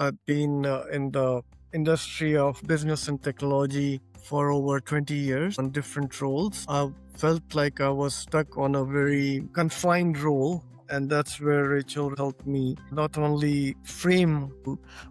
I've been in the industry of business and technology for over 20 years on different roles. I felt like I was stuck on a very confined role. And that's where Rachel helped me not only frame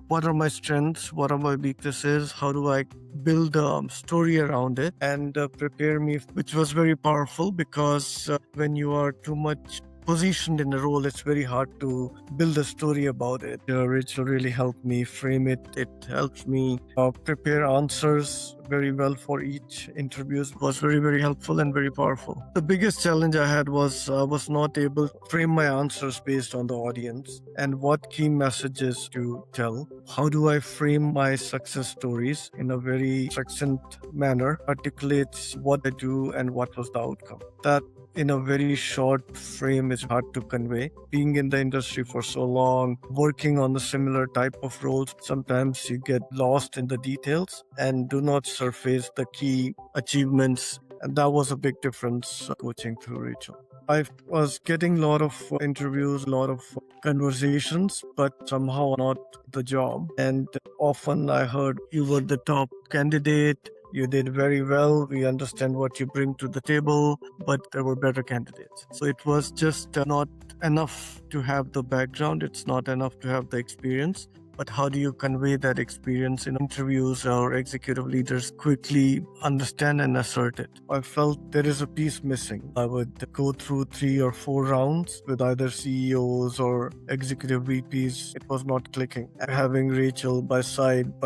what are my strengths, what are my weaknesses, how do I build a story around it, and prepare me, which was very powerful because when you are too much positioned in a role, it's very hard to build a story about it. Rachel really helped me frame it. It helps me prepare answers very well for each interview. It was very, very helpful and very powerful. The biggest challenge I had was I was not able to frame my answers based on the audience and what key messages to tell. How do I frame my success stories in a very succinct manner, articulates what I do and what was the outcome. That in a very short frame is hard to convey. Being in the industry for so long, working on the similar type of roles, sometimes you get lost in the details and do not surface the key achievements. And that was a big difference coaching through Rachel. I was getting a lot of interviews, a lot of conversations, but somehow not the job. And often I heard you were the top candidate. You did very well. We understand what you bring to the table, but there were better candidates. So it was just not enough to have the background. It's not enough to have the experience. But how do you convey that experience in interviews or executive leaders quickly understand and assert it? I felt there is a piece missing. I would go through 3 or 4 rounds with either CEOs or executive VPs. It was not clicking. Having Rachel by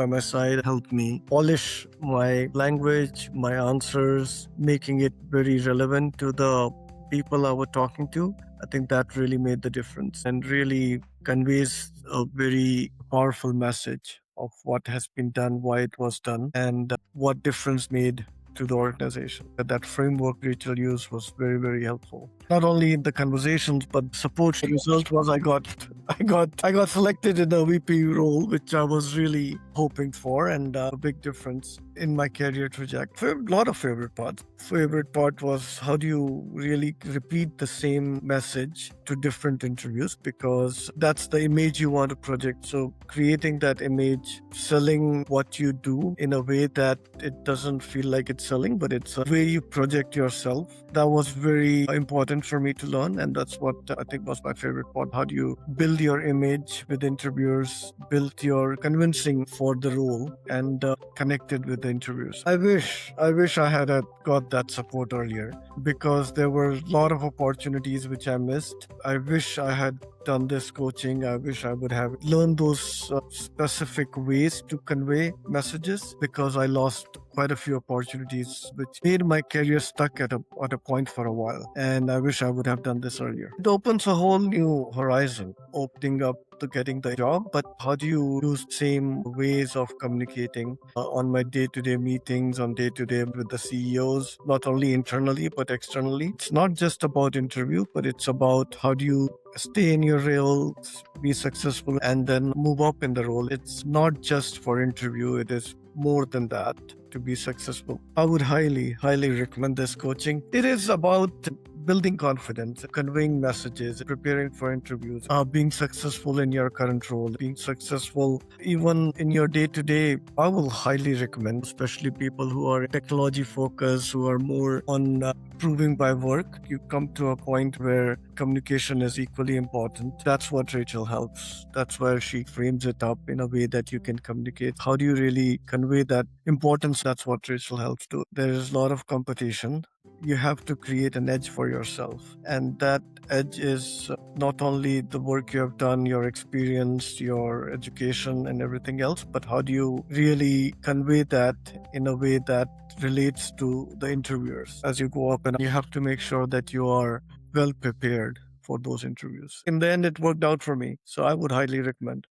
my side helped me polish my language, my answers, making it very relevant to the people I was talking to. I think that really made the difference and really conveys a very powerful message of what has been done, why it was done, and what difference made to the organization. That framework Rachel used was very, very helpful. Not only in the conversations, but support. The result was I got selected in the VP role, which I was really hoping for, and a big difference in my career trajectory. A lot of favorite parts. Favorite part was how do you really repeat the same message to different interviews, because that's the image you want to project. So creating that image, selling what you do in a way that it doesn't feel like it's selling, but it's a way you project yourself. That was very important for me to learn, and that's what I think was my favorite part. How do you build your image with interviewers, build your convincing for the role, and connected with the interviews. I wish I had got that support earlier, because there were a lot of opportunities which I missed. I wish I had done this coaching. I wish I would have learned those specific ways to convey messages, because I lost quite a few opportunities, which made my career stuck at a point for a while. And I wish I would have done this earlier. It opens a whole new horizon, opening up to getting the job. But how do you use same ways of communicating on my day-to-day meetings, on day-to-day with the CEOs, not only internally but externally? It's not just about interview, but it's about how do you stay in your role, be successful, and then move up in the role. It's not just for interview, it is more than that to be successful. I would highly, highly recommend this coaching. It is about building confidence, conveying messages, preparing for interviews, being successful in your current role, being successful even in your day-to-day. I will highly recommend, especially people who are technology focused, who are more on proving by work. You come to a point where communication is equally important. That's what Rachel helps. That's where she frames it up in a way that you can communicate. How do you really convey that importance? That's what Rachel helps do. There is a lot of competition. You have to create an edge for yourself. And that edge is not only the work you have done, your experience, your education, and everything else, but how do you really convey that in a way that relates to the interviewers as you go up, and you have to make sure that you are well prepared for those interviews. In the end, it worked out for me. So I would highly recommend.